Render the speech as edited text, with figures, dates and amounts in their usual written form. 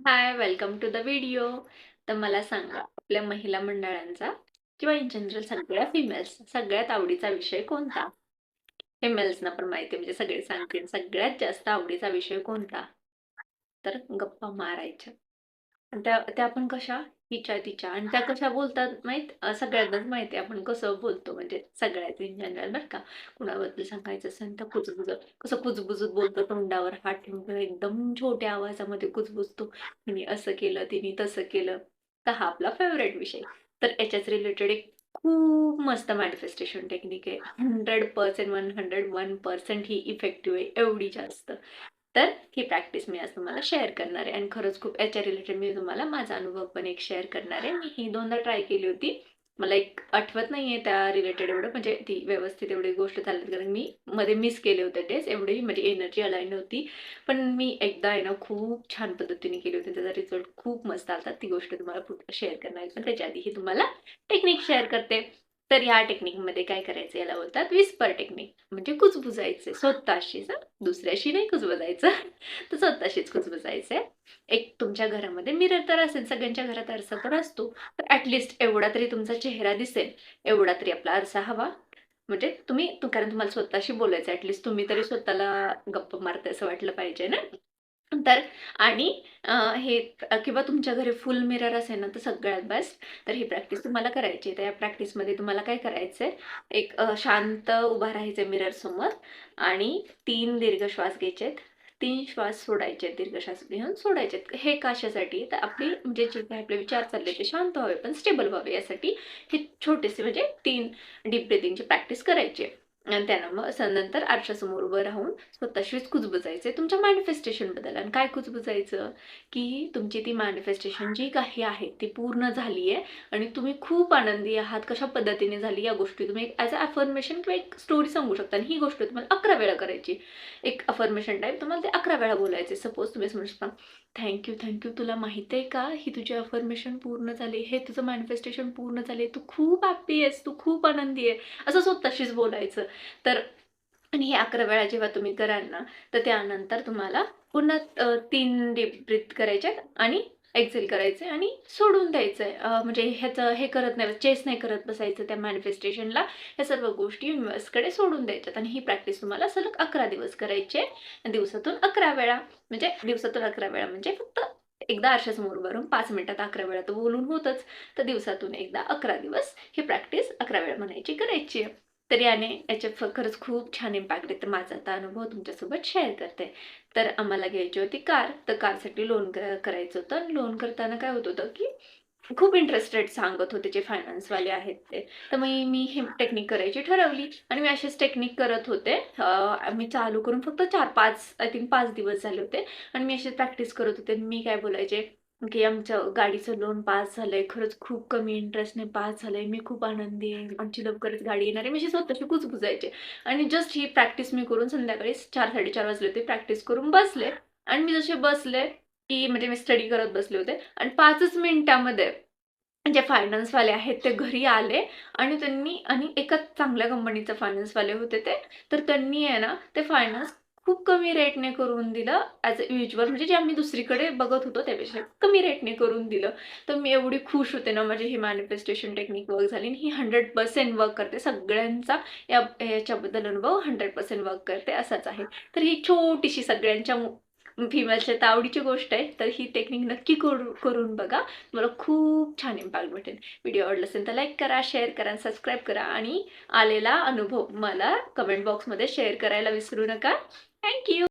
High, welcome to the video. तर मला सांगा, आपल्या महिला मंडळांचा किंवा इन जनरल सगळ्या फिमेल्स सगळ्यात आवडीचा विषय कोणता? फिमेल्सना पण माहिती आहे, म्हणजे सगळे सांगतील सगळ्यात जास्त आवडीचा विषय कोणता? तर गप्पा मारायच्या. आणि त्या त्या पण कशा? हिच्या तिच्या. आणि त्या कशा बोलतात माहीत? सगळ्यांनाच माहिती आहे आपण कसं बोलतो, म्हणजे सगळ्यात इन जनरल बरं का. कुणाबद्दल सांगायचं असेल तर कुजबुजत, कसं कुजबुजत बोलतो, तोंडावर हात ठेवून एकदम छोट्या आवाजामध्ये कुजबुजतो. तिने असं केलं, तिने तसं केलं. तर हा आपला फेवरेट विषय. तर याच्याच रिलेटेड एक खूप मस्त मॅनिफेस्टेशन टेक्निक आहे. 100% 101% ही इफेक्टिव्ह आहे, एवढी जास्त. तर ही प्रॅक्टिस मी आज तुम्हाला शेअर करणार आहे आणि खरंच खूप याच्या रिलेटेड मी तुम्हाला माझा अनुभव पण एक शेअर करणार आहे. मी ही दोनदा ट्राय केली होती. मला एक आठवत नाहीये त्या रिलेटेड एवढं, म्हणजे ती व्यवस्थित एवढी गोष्ट झाली कारण मी मध्ये मिस केले होते टेस्ट, एवढी म्हणजे एनर्जी अलाईन नव्हती. पण मी एकदा आहे ना खूप छान पद्धतीने केली होती, त्याचा रिझल्ट खूप मस्त आला. ती गोष्ट तुम्हाला पुढे शेअर करणार आहे, पण त्याच्या आधी ही तुम्हाला टेक्निक शेअर करते. तर या टेक्निकमध्ये काय करायचं, याला बोलतात विस्पर टेक्निक, म्हणजे कुजबुजायचे स्वतःशीच. दुसऱ्याशी नाही कुजबजायचं. तर स्वतःशीच कुजबजायचंय. एक तुमच्या घरामध्ये मिरर तर असेल, सगळ्यांच्या घरात आरसा तर असतो. तर ऍटलिस्ट एवढा तरी तुमचा चेहरा दिसेल, एवढा तरी आपला आरसा हवा. म्हणजे कारण तुम्हाला स्वतःशी बोलायचं, ऍटलिस्ट तुम्ही तरी स्वतःला गप्प मारताय असं वाटलं पाहिजे ना. तर आणि हे किंवा तुमच्या घरी फुल मिरर असेल ना तर सगळ्यात बेस्ट. तर ही प्रॅक्टिस तुम्हाला करायची आहे. तर या प्रॅक्टिसमध्ये तुम्हाला काय करायचंय, एक शांत उभा राहायचं मिरर समोर आणि 3 दीर्घ श्वास घ्यायचेत. 3 श्वास सोडायचे, दीर्घ श्वास घेऊन सोडायचे. हे कशासाठी? तर आपली म्हणजे जे काही आपले विचार चालले ते शांत व्हावे पण स्टेबल व्हावे, यासाठी हे छोटेसे म्हणजे 3 डीप ब्रिथिंगची प्रॅक्टिस करायची आहे. आणि त्यानं मग नंतर आरशासमोर उभं राहून स्वतःशीच कुजबुजायचे तुमच्या मॅनिफेस्टेशन बद्दल. आणि काय कुजबुजायचं, की तुमची ती मॅनिफेस्टेशन जी काही आहे ती पूर्ण झाली आहे आणि तुम्ही खूप आनंदी आहात. कशा पद्धतीने झाली या गोष्टी तुम्ही ॲज अ अफर्मेशन किंवा एक स्टोरी सांगू शकता. आणि ही गोष्ट तुम्हाला 11 वेळा करायची. एक अफर्मेशन टाईप तुम्हाला ते 11 वेळा बोलायचे. सपोज तुम्ही समजू शकता, थँक्यू थँक्यू, तुला माहिती आहे का, ही तुझी अफर्मेशन पूर्ण झाली, हे तुझं मॅनिफेस्टेशन पूर्ण झाले, तू खूप हॅप्पी आहेस, तू खूप आनंदी आहे, असं स्वतःशीच बोलायचं. तर आणि हे 11 वेळा जेव्हा तुम्ही कराल ना, तर त्यानंतर तुम्हाला पुन्हा 3 डीप ब्रीथ करायच्यात आणि एक्झेल करायचंय आणि सोडून द्यायचंय. म्हणजे ह्याचं हे करत नाही, चेस नाही करत बसायचं त्या मॅनिफेस्टेशनला. ह्या सर्व गोष्टी युनिव्हर्सकडे सोडून द्यायच्यात. आणि ही प्रॅक्टिस तुम्हाला सलग 11 दिवस करायची आहे. दिवसातून 11 वेळा. म्हणजे दिवसातून 11 वेळा म्हणजे फक्त एकदा आरशासमोर उभं राहून 5 मिनिटात 11 वेळा तर बोलून होतच. तर दिवसातून एकदा 11 दिवस ही प्रॅक्टिस 11 वेळा म्हणायची करायची आहे. तर याचे खरंच खूप छान इम्पॅक्ट आहे. तर माझा आता अनुभव तुमच्यासोबत शेअर करते. तर आम्हाला घ्यायची होती कार. तर कारसाठी लोन करायचं होतं. आणि लोन करताना काय होत होतं, की खूप इंटरेस्ट रेट सांगत होते जे फायनान्सवाले आहेत ते. तर मग मी ही टेक्निक करायची ठरवली आणि मी अशीच टेक्निक करत होते. मी चालू करून फक्त 4-5 आय थिंक 5 दिवस झाले होते. आणि मी अशीच प्रॅक्टिस करत होते. मी काय बोलायचे, की आमचं गाडीचं लोन पास झालंय, खरंच खूप कमी इंटरेस्टने पास झालंय, मी खूप आनंदी आहे, आमची लवकरच गाडी येणार आहे. मी अशी स्वतःशी कुजबुजायचे. आणि जस्ट ही प्रॅक्टिस मी करून संध्याकाळी 4-4:30 वाजले होते, प्रॅक्टिस करून बसले. आणि मी जसे बसले, की म्हणजे मी स्टडी करत बसले होते आणि 5च मिनिटामध्ये जे फायनान्सवाले आहेत ते घरी आले. आणि एका चांगल्या कंपनीचे फायनान्सवाले होते ते. तर त्यांनी आहे ना ते फायनान्स खूप कमी रेटने करून दिलं, ॲज अ युज्युअल म्हणजे जे आम्ही दुसरीकडे बघत होतो त्यापेक्षा कमी रेटने करून दिलं. तर मी एवढी खुश होते ना, माझी ही मॅनिफेस्टेशन टेक्निक वर्क झाली आणि ही 100% वर्क करते. सगळ्यांचा याच्याबद्दल अनुभव 100% वर्क करते असाच आहे. तर ही छोटीशी सगळ्यांच्या फिमेलच्या तावडीची गोष्ट आहे. तर ही टेक्निक नक्की करून बघा, तुम्हाला खूप छान इम्पॅक्ट भेटेल. व्हिडिओ आवडला असेल तर लाईक करा, शेअर करा, सबस्क्राईब करा आणि आलेला अनुभव मला कमेंट बॉक्समध्ये शेअर करायला विसरू नका. थँक्यू.